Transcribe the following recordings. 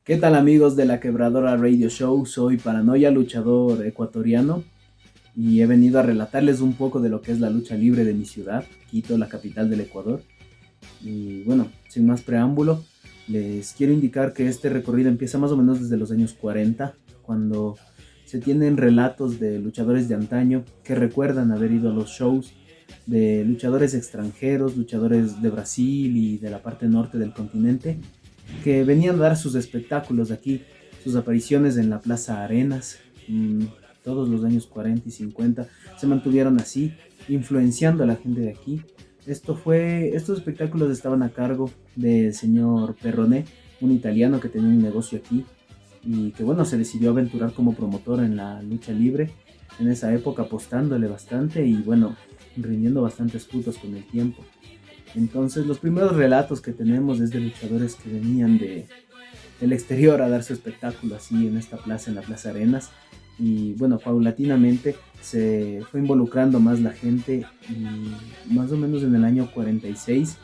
¿Qué tal amigos de la Quebradora Radio Show? Soy Paranoia, luchador ecuatoriano, y he venido a relatarles un poco de lo que es la lucha libre de mi ciudad, Quito, la capital del Ecuador. Y bueno, sin más preámbulo, les quiero indicar que este recorrido empieza más o menos desde los años 40, cuando se tienen relatos de luchadores de antaño que recuerdan haber ido a los shows de luchadores extranjeros, luchadores de Brasil y de la parte norte del continente, que venían a dar sus espectáculos aquí, sus apariciones en la Plaza Arenas. Todos los años 40 y 50 se mantuvieron así, influenciando a la gente de aquí. Estos espectáculos estaban a cargo del señor Perroné, un italiano que tenía un negocio aquí y que bueno, se decidió aventurar como promotor en la lucha libre en esa época, apostándole bastante y bueno, rindiendo bastantes frutos con el tiempo. Entonces los primeros relatos que tenemos es de luchadores que venían del exterior a dar su espectáculo así en esta plaza, en la Plaza Arenas. Y bueno, paulatinamente se fue involucrando más la gente y más o menos en el año 46,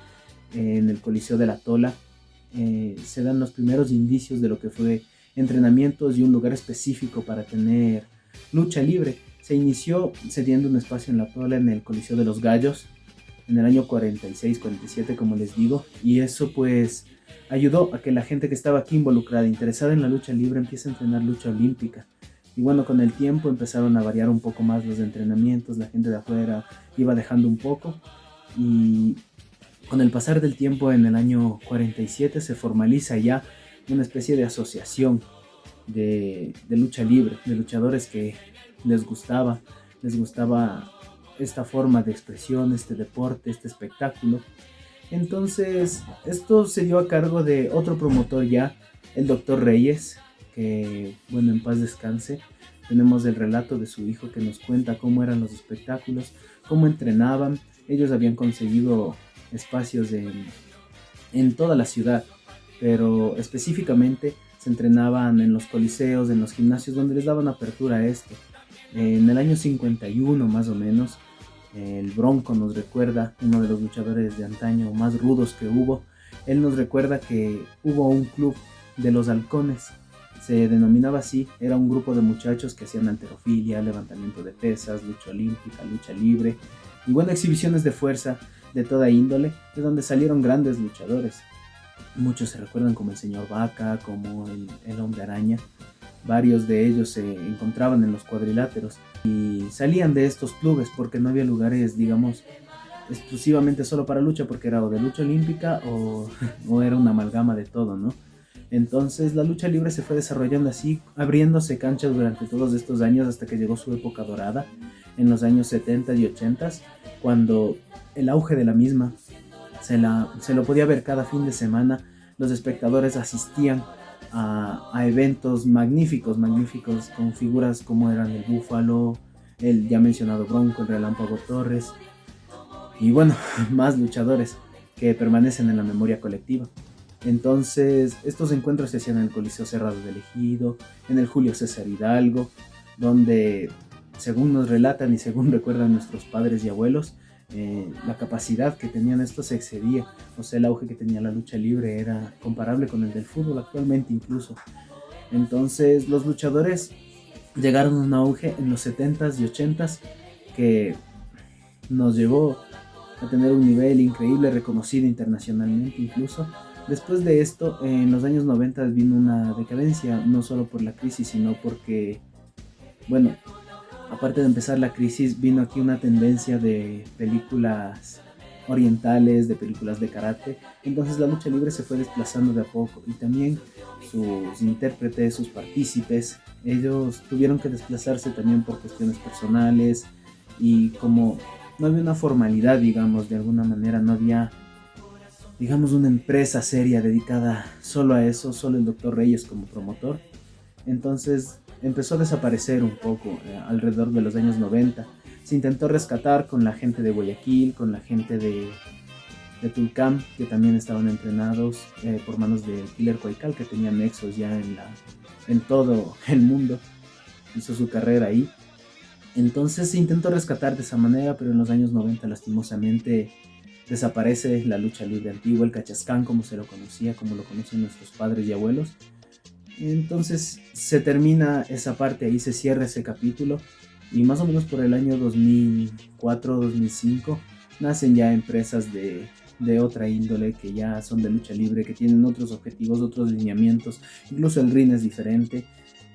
en el Coliseo de la Tola, se dan los primeros indicios de lo que fue entrenamientos y un lugar específico para tener lucha libre. Se inició cediendo un espacio en la Tola en el Coliseo de los Gallos en el año 46-47, como les digo, y eso pues ayudó a que la gente que estaba aquí involucrada, interesada en la lucha libre, empiece a entrenar lucha olímpica. Y bueno, con el tiempo empezaron a variar un poco más los entrenamientos, la gente de afuera iba dejando un poco, y con el pasar del tiempo, en el año 47, se formaliza ya una especie de asociación de lucha libre, de luchadores que les gustaba esta forma de expresión, este deporte, este espectáculo. Entonces, esto se dio a cargo de otro promotor ya, el doctor Reyes, que, bueno, en paz descanse. Tenemos el relato de su hijo que nos cuenta cómo eran los espectáculos, cómo entrenaban. Ellos habían conseguido espacios en toda la ciudad, pero específicamente se entrenaban en los coliseos, en los gimnasios donde les daban apertura a esto. En el año 51 más o menos, el Bronco nos recuerda, uno de los luchadores de antaño más rudos que hubo, él nos recuerda que hubo un club de los halcones, se denominaba así, era un grupo de muchachos que hacían halterofilia, levantamiento de pesas, lucha olímpica, lucha libre y bueno, exhibiciones de fuerza de toda índole, de donde salieron grandes luchadores. Muchos se recuerdan como el señor Vaca, como el hombre araña. Varios de ellos se encontraban en los cuadriláteros y salían de estos clubes porque no había lugares, digamos, exclusivamente solo para lucha, porque era o de lucha olímpica o era una amalgama de todo, ¿no? Entonces la lucha libre se fue desarrollando así, abriéndose canchas durante todos estos años hasta que llegó su época dorada en los años 70 y 80, cuando el auge de la misma se lo podía ver cada fin de semana. Los espectadores asistían a eventos magníficos, magníficos, con figuras como eran el Búfalo, el ya mencionado Bronco, el Relámpago Torres, y bueno, más luchadores que permanecen en la memoria colectiva. Entonces, estos encuentros se hacían en el Coliseo Cerrado del Ejido, en el Julio César Hidalgo, donde, según nos relatan y según recuerdan nuestros padres y abuelos, la capacidad que tenían estos se excedía. O sea, el auge que tenía la lucha libre era comparable con el del fútbol actualmente incluso. Entonces, los luchadores llegaron a un auge en los 70s y 80s que nos llevó a tener un nivel increíble, reconocido internacionalmente incluso. Después de esto, en los años 90 vino una decadencia, no solo por la crisis, sino porque, bueno, aparte de empezar la crisis, vino aquí una tendencia de películas orientales, de películas de karate. Entonces la lucha libre se fue desplazando de a poco y también sus intérpretes, sus partícipes, ellos tuvieron que desplazarse también por cuestiones personales y como no había una formalidad, digamos, de alguna manera, no había, digamos, una empresa seria dedicada solo a eso, solo el doctor Reyes como promotor. Entonces empezó a desaparecer un poco alrededor de los años 90. Se intentó rescatar con la gente de Guayaquil, con la gente de Tulcán, que también estaban entrenados por manos de Killer Coical, que tenía nexos ya en todo el mundo. Hizo su carrera ahí. Entonces se intentó rescatar de esa manera, pero en los años 90 lastimosamente desaparece la lucha libre antigua, el cachascán como se lo conocía, como lo conocen nuestros padres y abuelos. Entonces se termina esa parte, ahí se cierra ese capítulo y más o menos por el año 2004-2005 nacen ya empresas de otra índole que ya son de lucha libre, que tienen otros objetivos, otros lineamientos, incluso el ring es diferente.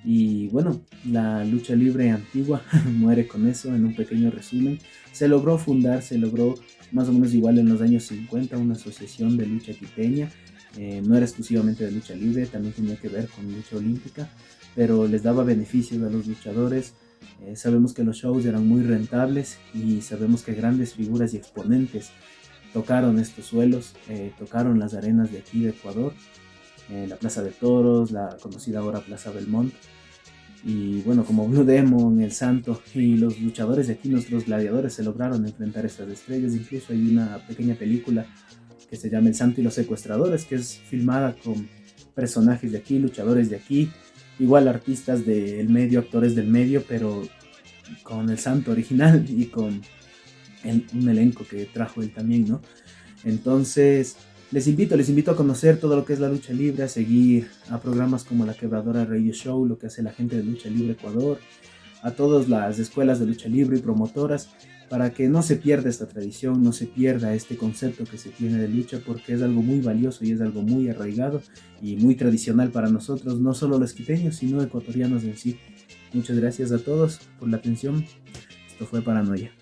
Y bueno, la lucha libre antigua muere con eso en un pequeño resumen. Se logró fundar, se logró más o menos igual en los años 50 una asociación de lucha quiteña. No era exclusivamente de lucha libre, también tenía que ver con lucha olímpica, pero les daba beneficios a los luchadores. Sabemos que los shows eran muy rentables y sabemos que grandes figuras y exponentes tocaron estos suelos, tocaron las arenas de aquí de Ecuador, la Plaza de Toros, la conocida ahora Plaza Belmont. Y bueno, como Blue Demon, El Santo y los luchadores de aquí, nuestros gladiadores, se lograron enfrentar a estas estrellas. Incluso hay una pequeña película que se llama El Santo y los Secuestradores, que es filmada con personajes de aquí, luchadores de aquí, igual artistas del medio, actores del medio, pero con El Santo original y con un elenco que trajo él también, ¿no? Entonces, les invito a conocer todo lo que es la lucha libre, a seguir a programas como la Quebradora Radio Show, lo que hace la gente de Lucha Libre Ecuador, a todas las escuelas de lucha libre y promotoras, para que no se pierda esta tradición, no se pierda este concepto que se tiene de lucha, porque es algo muy valioso y es algo muy arraigado y muy tradicional para nosotros, no solo los quiteños, sino ecuatorianos en sí. Muchas gracias a todos por la atención. Esto fue Paranoia.